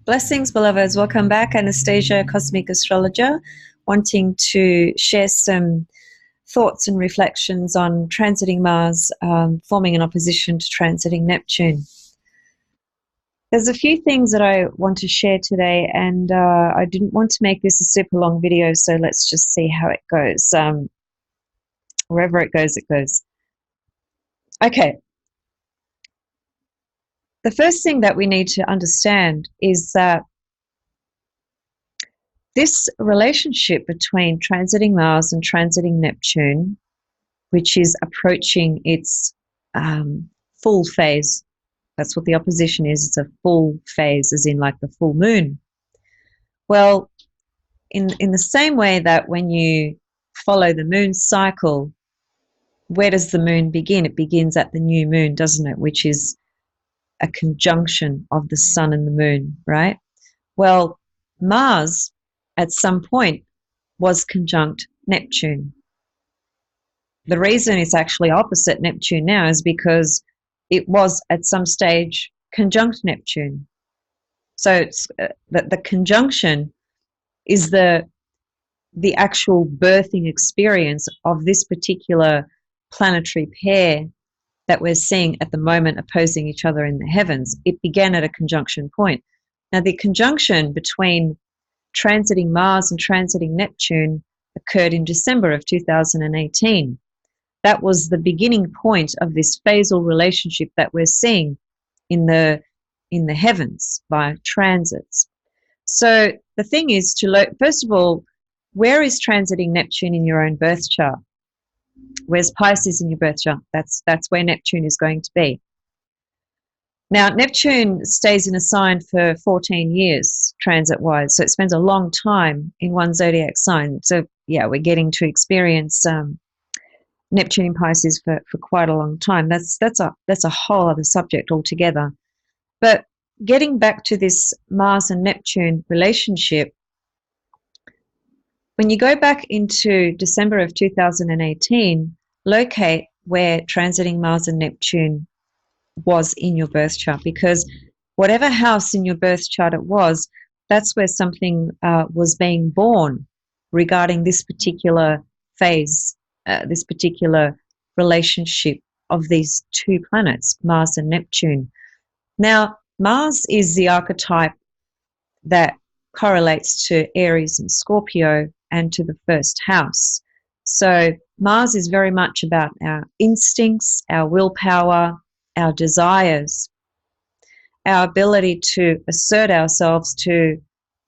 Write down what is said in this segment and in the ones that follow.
Blessings, beloveds. Welcome back. Anastasia, Cosmic Astrologer, wanting to share some thoughts and reflections on transiting Mars, forming an opposition to transiting Neptune. There's a few things that I want to share today, and I didn't want to make this a super long video, so let's just see how it goes. Wherever it goes, it goes. Okay. The first thing that we need to understand is that this relationship between transiting Mars and transiting Neptune, which is approaching its full phase, that's what the opposition is. It's a full phase, as in like the full moon. Well, in the same way that when you follow the moon cycle, where does the moon begin? It begins at the new moon, doesn't it? Which is a conjunction of the sun and the moon, right? Well, Mars at some point was conjunct Neptune. The reason it's actually opposite Neptune now is because it was at some stage conjunct Neptune. So it's, the conjunction is the actual birthing experience of this particular planetary pair that we're seeing at the moment opposing each other in the heavens. It began at a conjunction point. Now, the conjunction between transiting Mars and transiting Neptune occurred in December of 2018. That was the beginning point of this phasal relationship that we're seeing in the heavens by transits. So the thing is to first of all, where is transiting Neptune in your own birth chart? Where's Pisces in your birth chart? That's where Neptune is going to be. Now, Neptune stays in a sign for 14 years transit-wise, so it spends a long time in one zodiac sign. So, yeah, we're getting to experience Neptune in Pisces for quite a long time. That's a whole other subject altogether. But getting back to this Mars and Neptune relationship, when you go back into December of 2018, locate where transiting Mars and Neptune was in your birth chart, because whatever house in your birth chart it was, that's where something was being born regarding this particular phase, this particular relationship of these two planets, Mars and Neptune. Now, Mars is the archetype that correlates to Aries and Scorpio and to the first house. So Mars is very much about our instincts, our willpower, our desires, our ability to assert ourselves, to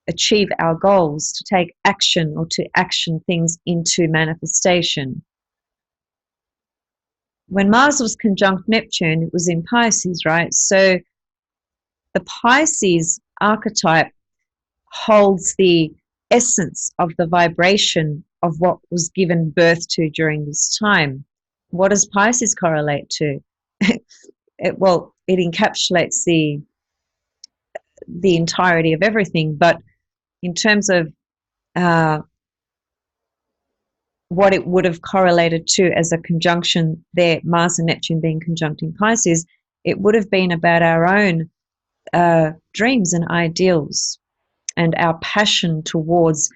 achieve our goals, to take action or to action things into manifestation. When Mars was conjunct Neptune, it was in Pisces, right? So the Pisces archetype holds the essence of the vibration of what was given birth to during this time. What does Pisces correlate to? Well, it encapsulates the entirety of everything, but in terms of what it would have correlated to as a conjunction there, Mars and Neptune being conjunct in Pisces, it would have been about our own dreams and ideals and our passion towards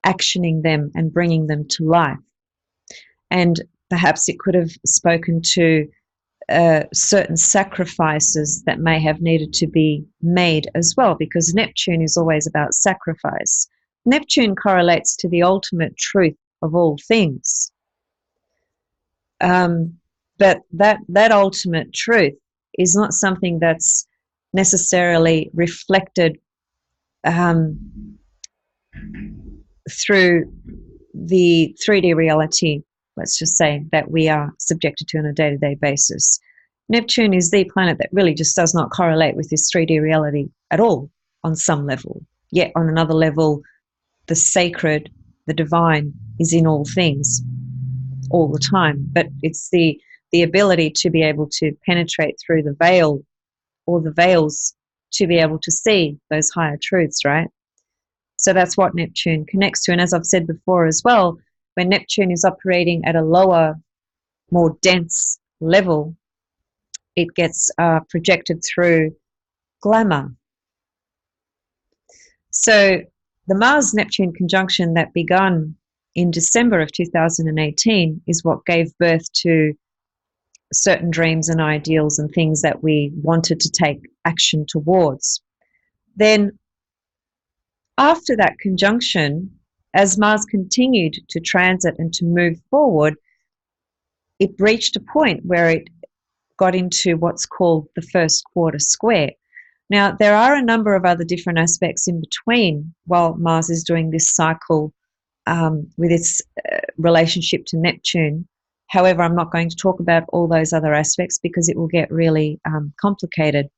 actioning them and bringing them to life. And perhaps it could have spoken to certain sacrifices that may have needed to be made as well, because Neptune is always about sacrifice. Neptune correlates to the ultimate truth of all things. But that ultimate truth is not something that's necessarily reflected through the 3D reality, let's just say, that we are subjected to on a day-to-day basis. Neptune is the planet that really just does not correlate with this 3D reality at all on some level. Yet on another level, the sacred, the divine is in all things all the time. But it's the ability to be able to penetrate through the veil or the veils to be able to see those higher truths, right? So that's what Neptune connects to. And as I've said before as well, when Neptune is operating at a lower, more dense level, it gets projected through glamour, So the Mars-Neptune conjunction that began in December of 2018 is what gave birth to certain dreams and ideals and things that we wanted to take action towards. Then after that conjunction, as Mars continued to transit and to move forward, it reached a point where it got into what's called the first quarter square. Now, there are a number of other different aspects in between while Mars is doing this cycle with its relationship to Neptune. However, I'm not going to talk about all those other aspects because it will get really complicated.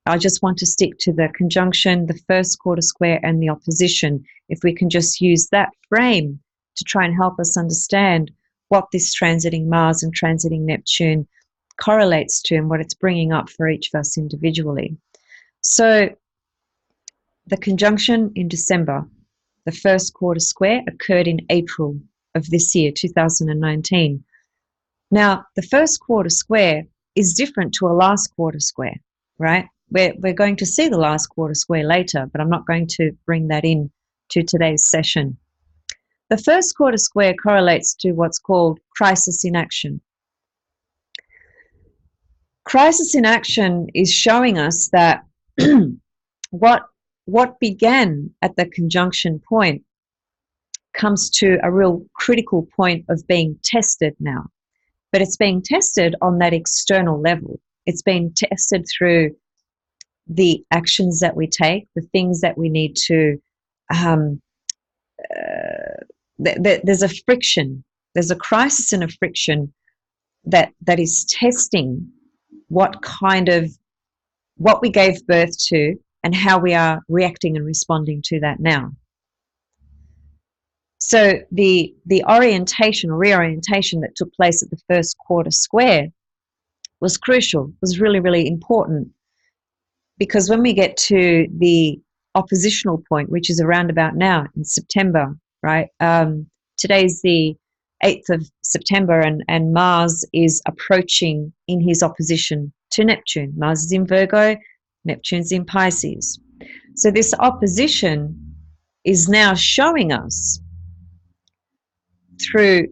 I just want to stick to the conjunction, the first quarter square, and the opposition. If we can just use that frame to try and help us understand what this transiting Mars and transiting Neptune correlates to and what it's bringing up for each of us individually. So the conjunction in December, the first quarter square, occurred in April of this year, 2019. Now, the first quarter square is different to a last quarter square, right? We're going to see the last quarter square later, but I'm not going to bring that in to today's session. The first quarter square correlates to what's called crisis in action. Crisis in action is showing us that what began at the conjunction point comes to a real critical point of being tested now. But it's being tested on that external level. It's being tested through the actions that we take, the things that we need to, there's a friction, there's a crisis and a friction that is testing what we gave birth to and how we are reacting and responding to that now. So the orientation or reorientation that took place at the first quarter square was crucial, was really, really important. Because when we get to the oppositional point, which is around about now in September, right? Today's the 8th of September and Mars is approaching in his opposition to Neptune. Mars is in Virgo, Neptune's in Pisces. So this opposition is now showing us through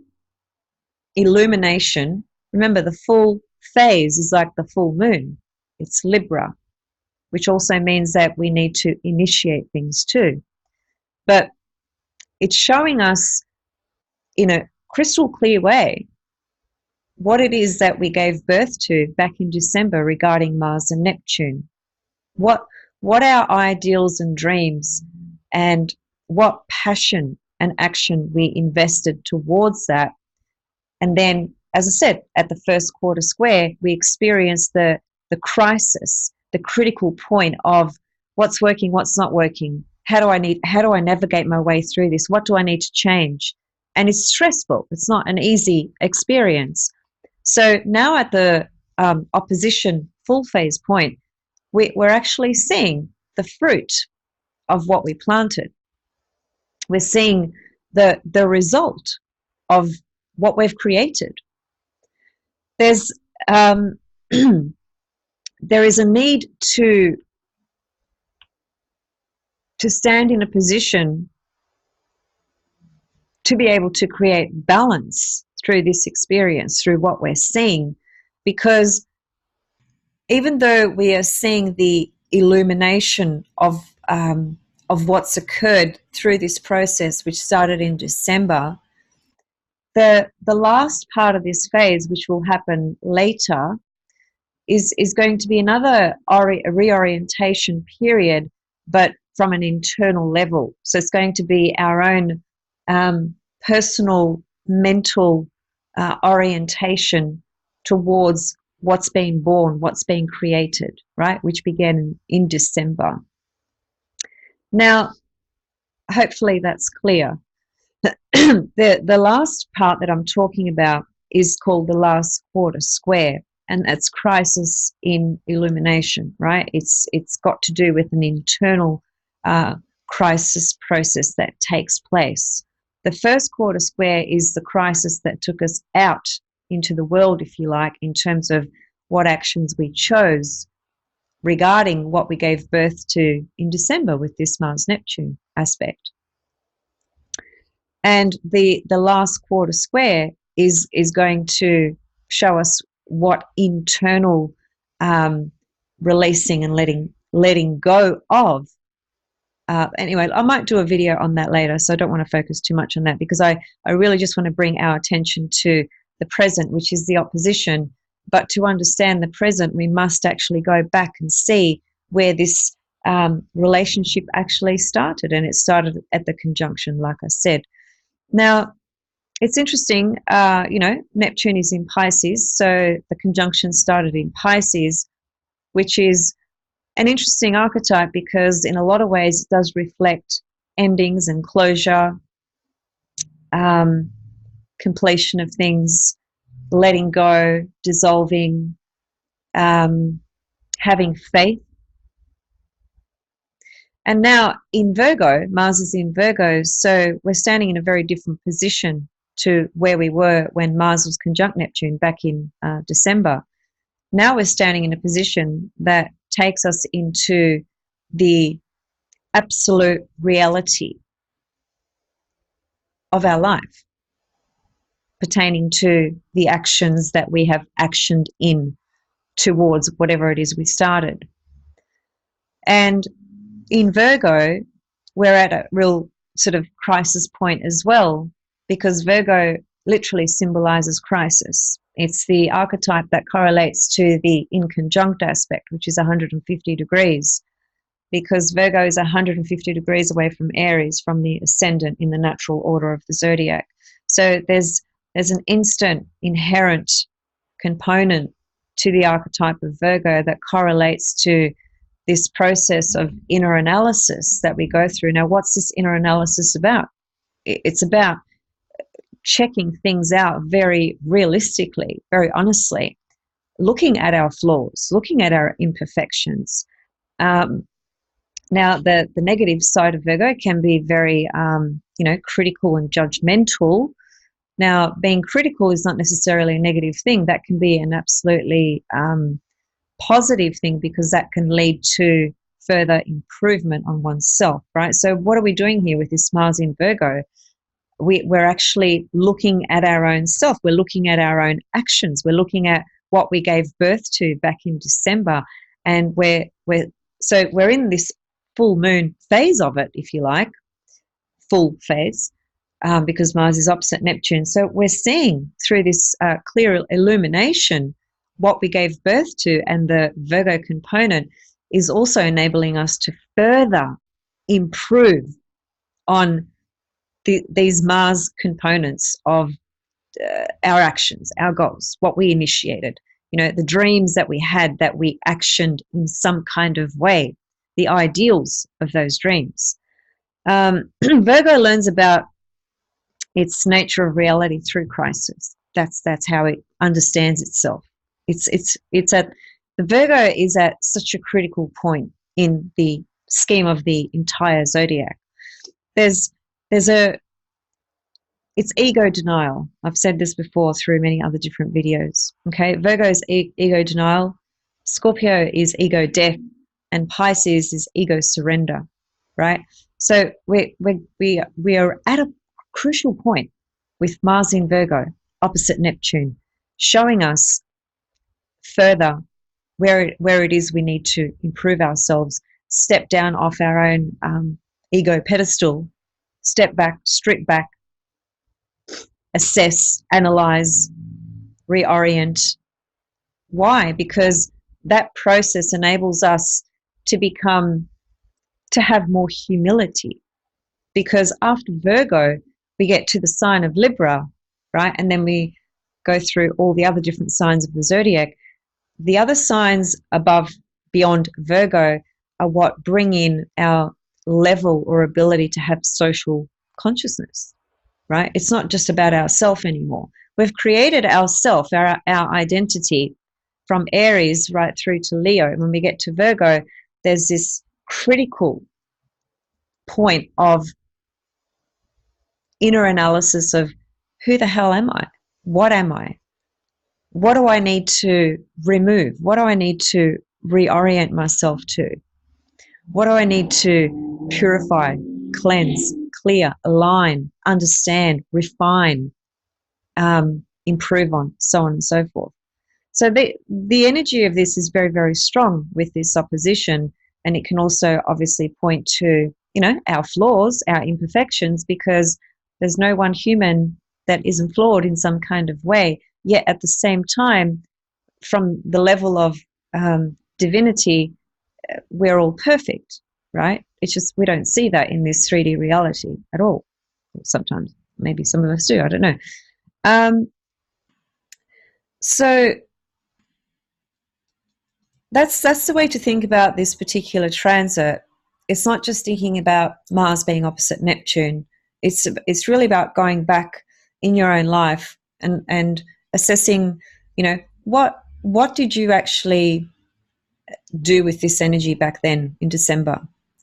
illumination. Remember, the full phase is like the full moon. It's Libra, which also means that we need to initiate things too. But it's showing us in a crystal clear way what it is that we gave birth to back in December regarding Mars and Neptune. What our ideals and dreams and what passion and action we invested towards that. And then, as I said, at the first quarter square, we experienced the crisis, the critical point of what's working, what's not working. How do I navigate my way through this? What do I need to change? And it's stressful. It's not an easy experience. So now at the opposition full phase point, we're actually seeing the fruit of what we planted. We're seeing the result of what we've created. There's there is a need to stand in a position to be able to create balance through this experience, through what we're seeing, because even though we are seeing the illumination of what's occurred through this process, which started in December, the last part of this phase, which will happen later, is going to be another reorientation period, but from an internal level. So it's going to be our own personal, mental orientation towards what's being born, what's being created, right? Which began in December. Now, hopefully that's clear. The last part that I'm talking about is called the last quarter square, and that's crisis in illumination, right? It's got to do with an internal crisis process that takes place. The first quarter square is the crisis that took us out into the world, if you like, in terms of what actions we chose regarding what we gave birth to in December with this Mars-Neptune aspect. And the last quarter square is going to show us what internal releasing and letting go of. Anyway, I might do a video on that later, so I don't want to focus too much on that, because I really just want to bring our attention to the present, which is the opposition. But to understand the present, we must actually go back and see where this relationship actually started. And it started at the conjunction, like I said. Now, it's interesting, Neptune is in Pisces, so the conjunction started in Pisces, which is an interesting archetype because in a lot of ways it does reflect endings and closure, completion of things, letting go, dissolving, having faith. And now in Virgo, Mars is in Virgo, so we're standing in a very different position to where we were when Mars was conjunct Neptune back in December. Now we're standing in a position that takes us into the absolute reality of our life, pertaining to the actions that we have actioned in towards whatever it is we started. And in Virgo, we're at a real sort of crisis point as well, because Virgo literally symbolizes crisis. It's the archetype that correlates to the in conjunct aspect, which is 150 degrees, because Virgo is 150 degrees away from Aries, from the ascendant in the natural order of the zodiac. So there's an instant inherent component to the archetype of Virgo that correlates to this process of inner analysis that we go through. Now, what's this inner analysis about? It's about checking things out very realistically, very honestly, looking at our flaws, looking at our imperfections. Now, the negative side of Virgo can be very, critical and judgmental. Now, being critical is not necessarily a negative thing. That can be an absolutely positive thing, because that can lead to further improvement on oneself, right? So what are we doing here with this Mars in Virgo? We're actually looking at our own self. We're looking at our own actions. We're looking at what we gave birth to back in December. And we're in this full moon phase of it, if you like, full phase, because Mars is opposite Neptune. So we're seeing through this clear illumination what we gave birth to, and the Virgo component is also enabling us to further improve on these Mars components of our actions, our goals, what we initiated, the dreams that we had that we actioned in some kind of way, the ideals of those dreams. Virgo learns about its nature of reality through crisis. That's how it understands itself. The Virgo is at such a critical point in the scheme of the entire zodiac. It's ego denial. I've said this before through many other different videos. Okay, Virgo is ego denial, Scorpio is ego death, and Pisces is ego surrender. Right. So we are at a crucial point with Mars in Virgo opposite Neptune, showing us further where it is we need to improve ourselves, step down off our own ego pedestal, step back, strip back, assess, analyze, reorient. Why? Because that process enables us to have more humility. Because after Virgo, we get to the sign of Libra, right? And then we go through all the other different signs of the zodiac. The other signs beyond Virgo are what bring in our level or ability to have social consciousness, right? It's not just about ourself anymore. We've created ourself, our identity, from Aries right through to Leo. And when we get to Virgo, there's this critical point of inner analysis of who the hell am I? What am I? What do I need to remove? What do I need to reorient myself to? What do I need to purify, cleanse, clear, align, understand, refine, improve on, so on and so forth? So the energy of this is very, very strong with this opposition, and it can also obviously point to, our flaws, our imperfections, because there's no one human that isn't flawed in some kind of way. Yet at the same time, from the level of divinity, we're all perfect, right? It's just we don't see that in this 3D reality at all. Sometimes, maybe some of us do. I don't know. So that's the way to think about this particular transit. It's not just thinking about Mars being opposite Neptune. It's really about going back in your own life and assessing, what did you actually do with this energy back then in December?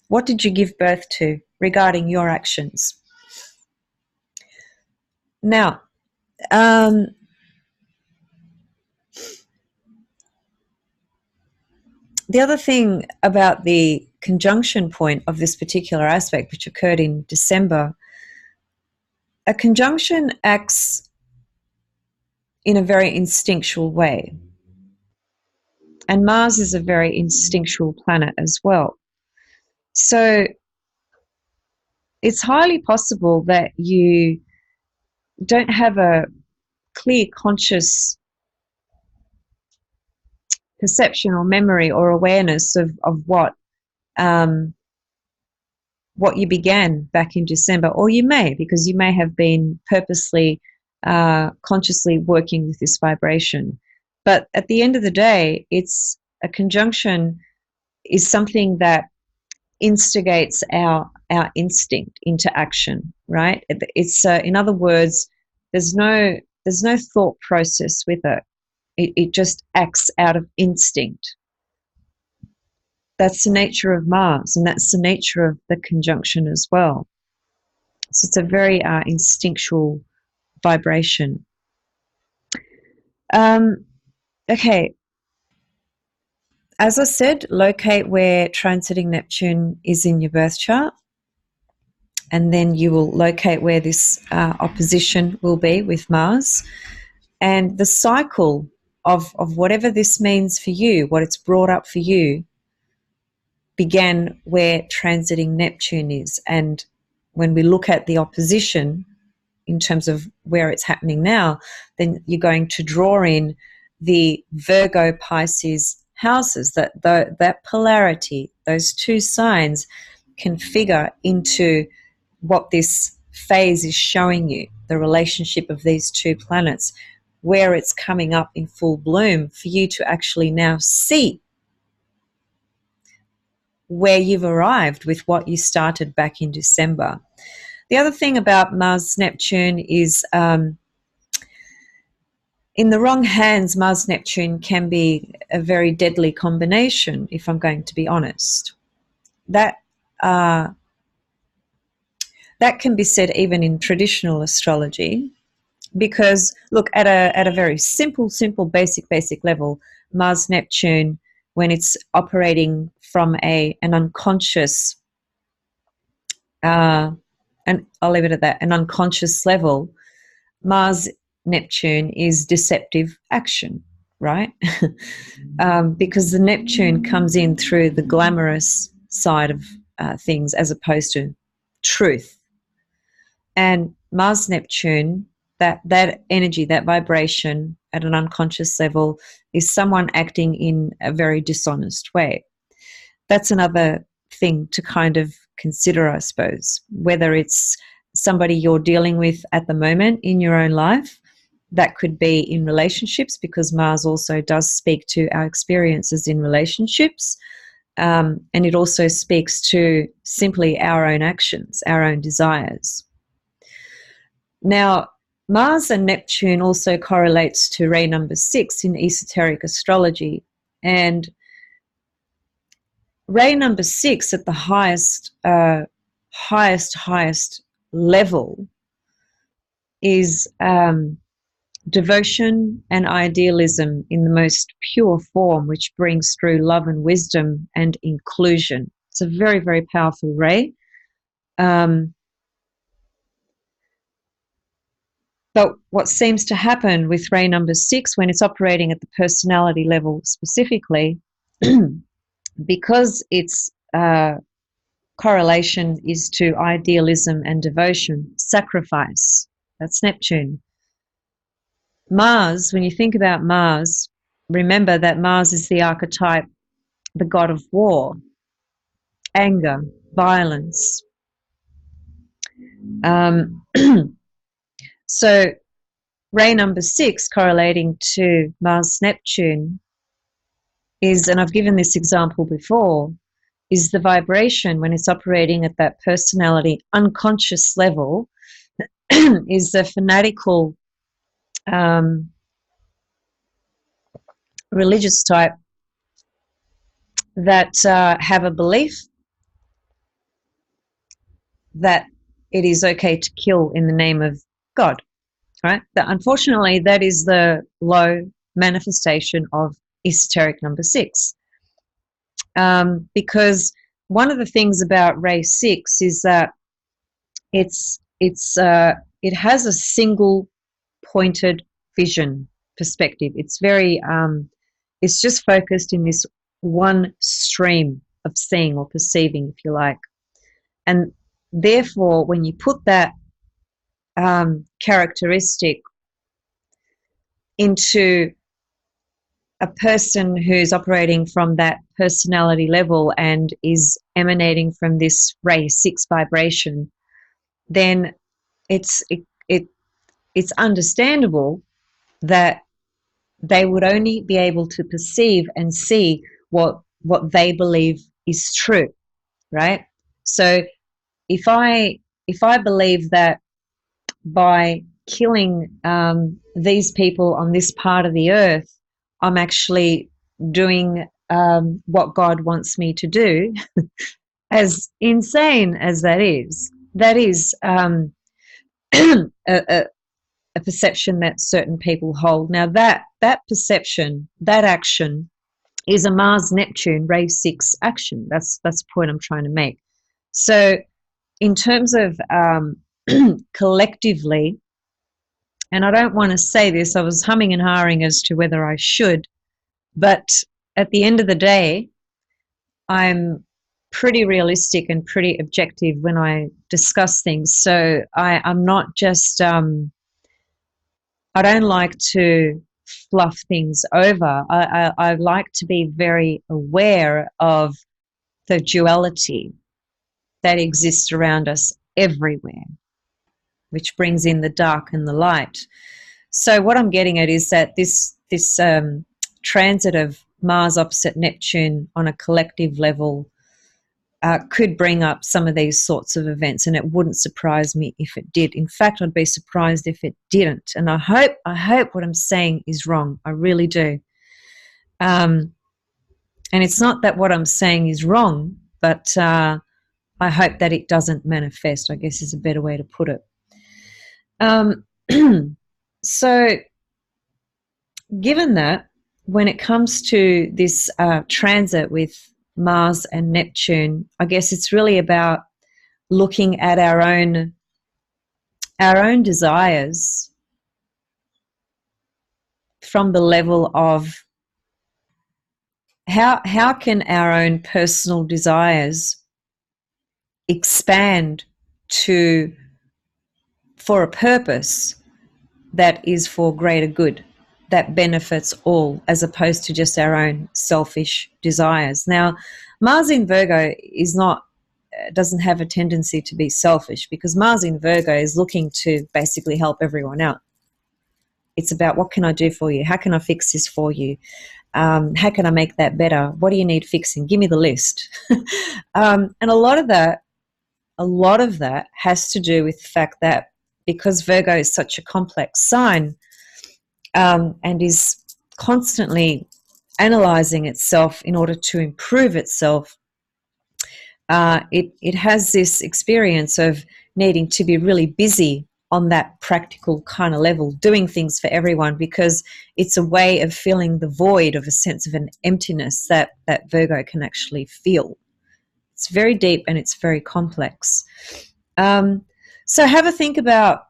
What did you give birth to regarding your actions? Now, the other thing about the conjunction point of this particular aspect, which occurred in December, a conjunction acts in a very instinctual way. And Mars is a very instinctual planet as well. So it's highly possible that you don't have a clear conscious perception or memory or awareness of what you began back in December, or you may, because you may have been purposely, consciously working with this vibration. But at the end of the day, it's a conjunction is something that instigates our instinct into action, right? It's in other words, there's no thought process with it. It just acts out of instinct. That's the nature of Mars, and that's the nature of the conjunction as well. So it's a very instinctual vibration. Okay. As I said, locate where transiting Neptune is in your birth chart, and then you will locate where this opposition will be with Mars. And the cycle of whatever this means for you, what it's brought up for you, began where transiting Neptune is. And when we look at the opposition in terms of where it's happening now, then you're going to draw in the Virgo Pisces houses, that polarity, those two signs can figure into what this phase is showing you, the relationship of these two planets, where it's coming up in full bloom for you to actually now see where you've arrived with what you started back in December. The other thing about MarsNeptune is in the wrong hands, MarsNeptune can be a very deadly combination, if I'm going to be honest. That can be said even in traditional astrology, because look, at a very simple, basic level, MarsNeptune, when it's operating from an unconscious, and I'll leave it at that, an unconscious level, MarsNeptune is deceptive action, right? Because the Neptune comes in through the glamorous side of things as opposed to truth. And MarsNeptune, that energy, that vibration at an unconscious level, is someone acting in a very dishonest way. That's another thing to kind of consider, I suppose, whether it's somebody you're dealing with at the moment in your own life. That could be in relationships, because Mars also does speak to our experiences in relationships. And it also speaks to simply our own actions, our own desires. Now, Mars and Neptune also correlates to ray number 6 in esoteric astrology. And ray number 6 at the highest level is devotion and idealism in the most pure form, which brings through love and wisdom and inclusion. It's a very, very powerful ray. But what seems to happen with ray number 6 when it's operating at the personality level specifically, because its correlation is to idealism and devotion, sacrifice. That's Neptune. Mars, when you think about Mars, remember that Mars is the archetype, the god of war, anger, violence. So ray number 6 correlating to MarsNeptune is, and I've given this example before, is the vibration when it's operating at that personality unconscious level is the fanatical religious type that have a belief that it is okay to kill in the name of God, right? Unfortunately, that is the low manifestation of esoteric number 6. Because one of the things about ray 6 is that it has a single pointed vision perspective. It's very it's just focused in this one stream of seeing or perceiving, if you like. And therefore, when you put that characteristic into a person who's operating from that personality level and is emanating from this ray 6 vibration, then it's understandable that they would only be able to perceive and see what they believe is true, right? So if I believe that by killing these people on this part of the earth, I'm actually doing what God wants me to do, as insane as that is a perception that certain people hold. Now that perception, that action, is a Mars-Neptune ray 6 action. That's the point I'm trying to make. So in terms of collectively, and I don't want to say this, I was humming and hawing as to whether I should, but at the end of the day, I'm pretty realistic and pretty objective when I discuss things. So I'm not just, I don't like to fluff things over. I like to be very aware of the duality that exists around us everywhere, which brings in the dark and the light. So what I'm getting at is that this transit of Mars opposite Neptune on a collective level could bring up some of these sorts of events, and it wouldn't surprise me if it did. In fact, I'd be surprised if it didn't. And I hope what I'm saying is wrong. I really do. And it's not that what I'm saying is wrong, but I hope that it doesn't manifest, I guess is a better way to put it. So given that, when it comes to this transit with Mars and Neptune, I guess it's really about looking at our own desires from the level of how can our own personal desires expand for a purpose that is for greater good, that benefits all, as opposed to just our own selfish desires. Now, Mars in Virgo doesn't have a tendency to be selfish, because Mars in Virgo is looking to basically help everyone out. It's about, what can I do for you? How can I fix this for you? How can I make that better? What do you need fixing? Give me the list. And a lot of that has to do with the fact that because Virgo is such a complex sign, and is constantly analyzing itself in order to improve itself, it has this experience of needing to be really busy on that practical kind of level, doing things for everyone, because it's a way of filling the void of a sense of an emptiness that Virgo can actually feel. It's very deep and it's very complex. So have a think about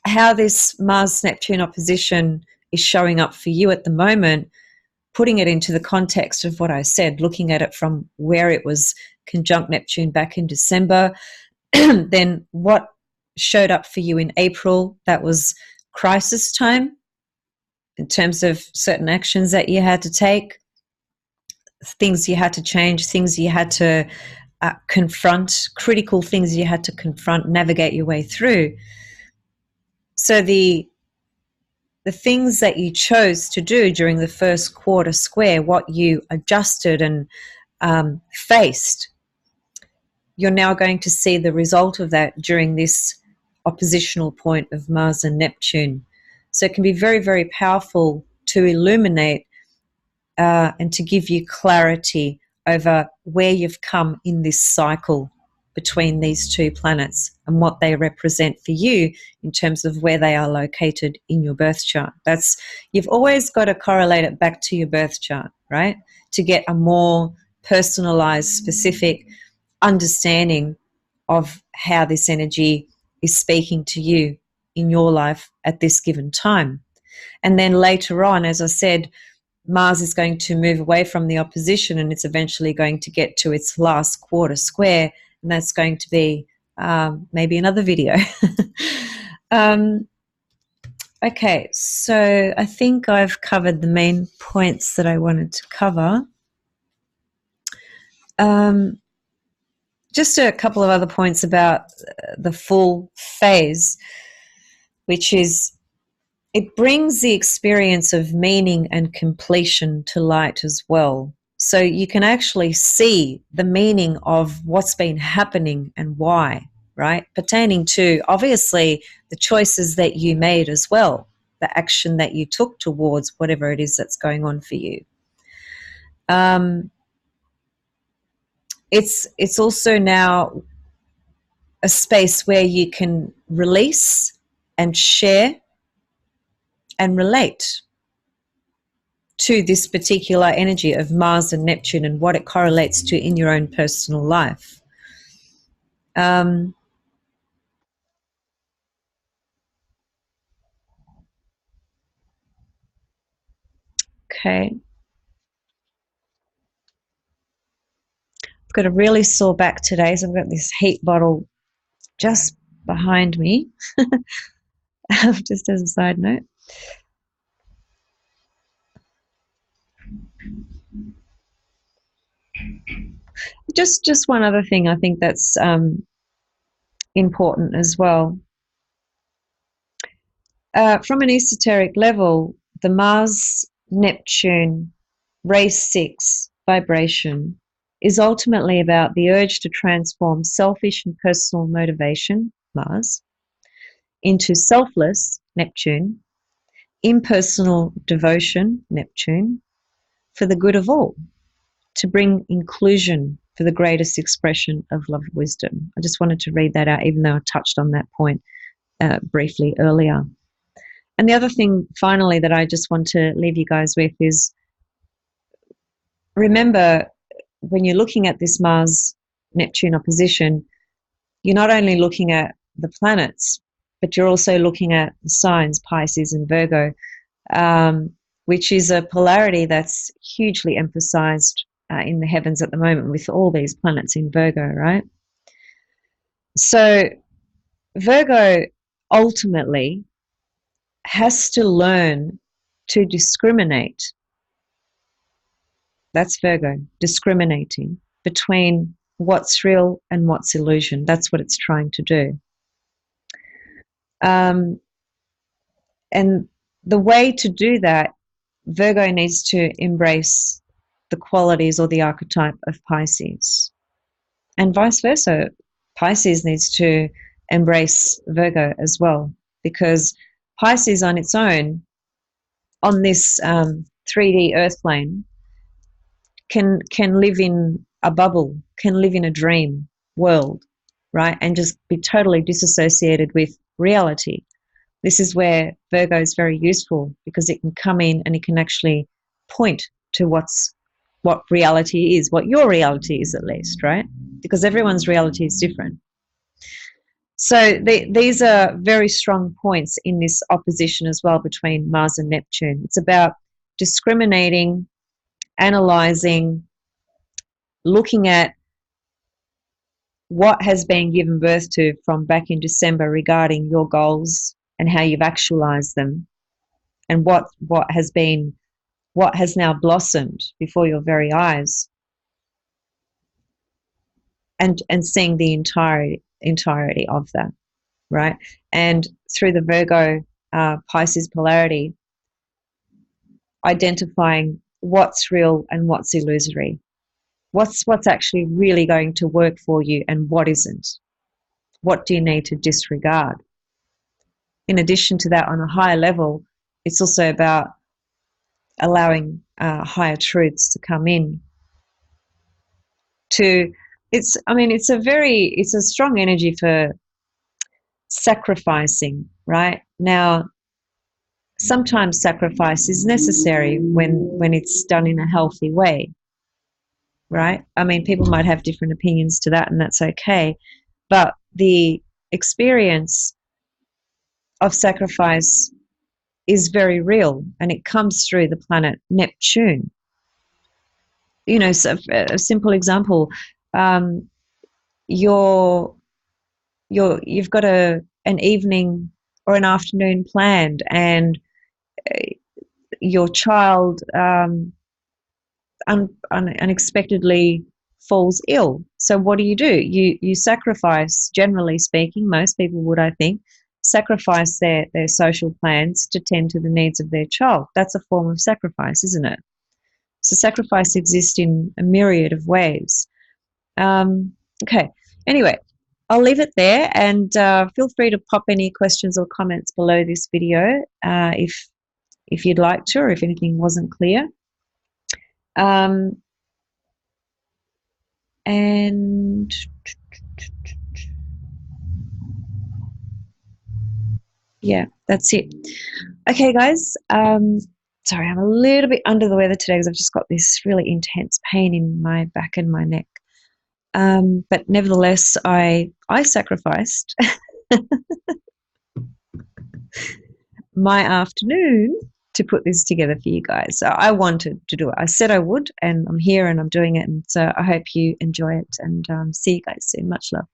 how this Mars-Neptune opposition is showing up for you at the moment, putting it into the context of what I said, looking at it from where it was conjunct Neptune back in December, then what showed up for you in April, that was crisis time in terms of certain actions that you had to take, things you had to change, things you had to confront, critical things you had to confront, navigate your way through. So the things that you chose to do during the first quarter square, what you adjusted and faced, you're now going to see the result of that during this oppositional point of Mars and Neptune. So it can be very, very powerful to illuminate and to give you clarity over where you've come in this cycle between these two planets and what they represent for you in terms of where they are located in your birth chart. You've always got to correlate it back to your birth chart, right? To get a more personalized, specific understanding of how this energy is speaking to you in your life at this given time. And then later on, as I said, Mars is going to move away from the opposition and it's eventually going to get to its last quarter square, and that's going to be maybe another video. Okay, so I think I've covered the main points that I wanted to cover. Just a couple of other points about the full phase, which is it brings the experience of meaning and completion to light as well. So you can actually see the meaning of what's been happening and why, right? Pertaining to, obviously, the choices that you made as well, the action that you took towards whatever it is that's going on for you. It's also now a space where you can release and share and relate to this particular energy of Mars and Neptune and what it correlates to in your own personal life. Okay. I've got a really sore back today, so I've got this heat bottle just behind me, just as a side note. Just one other thing I think that's important as well. From an esoteric level, the Mars-Neptune race 6 vibration is ultimately about the urge to transform selfish and personal motivation, Mars, into selfless, Neptune, impersonal devotion, Neptune, for the good of all, to bring inclusion for the greatest expression of love and wisdom. I just wanted to read that out, even though I touched on that point briefly earlier. And the other thing, finally, that I just want to leave you guys with is, remember, when you're looking at this Mars-Neptune opposition, you're not only looking at the planets, but you're also looking at the signs, Pisces and Virgo, which is a polarity that's hugely emphasized in the heavens at the moment with all these planets in Virgo, right? So Virgo ultimately has to learn to discriminate. That's Virgo, discriminating between what's real and what's illusion. That's what it's trying to do. And the way to do that, Virgo needs to embrace the qualities or the archetype of Pisces. And vice versa, Pisces needs to embrace Virgo as well, because Pisces on its own, on this 3D earth plane, can live in a bubble, can live in a dream world, right? And just be totally disassociated with reality. This is where Virgo is very useful, because it can come in and it can actually point to what reality is, what your reality is at least, right? Because everyone's reality is different. So these are very strong points in this opposition as well between Mars and Neptune. It's about discriminating, analyzing, looking at what has been given birth to from back in December regarding your goals and how you've actualized them, and what has now blossomed before your very eyes, and seeing the entirety of that, right? And through the Virgo Pisces polarity, identifying what's real and what's illusory, what's actually really going to work for you and what isn't. What do you need to disregard? In addition to that, on a higher level, it's also about allowing higher truths to come in. It's a strong energy for sacrificing, right? Now, sometimes sacrifice is necessary when it's done in a healthy way, right? I mean, people might have different opinions to that, and that's okay. But the experience of sacrifice is very real, and it comes through the planet Neptune. You know, so a simple example, you've got an evening or an afternoon planned, and your child unexpectedly falls ill. So what do? You sacrifice, generally speaking, most people would, I think, sacrifice their social plans to tend to the needs of their child. That's a form of sacrifice, isn't it? So sacrifice exists in a myriad of ways. Okay, anyway, I'll leave it there, and feel free to pop any questions or comments below this video if you'd like to, or if anything wasn't clear. And yeah, that's it. Okay, guys. Sorry, I'm a little bit under the weather today because I've just got this really intense pain in my back and my neck. But nevertheless, I sacrificed my afternoon to put this together for you guys. So I wanted to do it. I said I would, and I'm here and I'm doing it. And so I hope you enjoy it, and see you guys soon. Much love.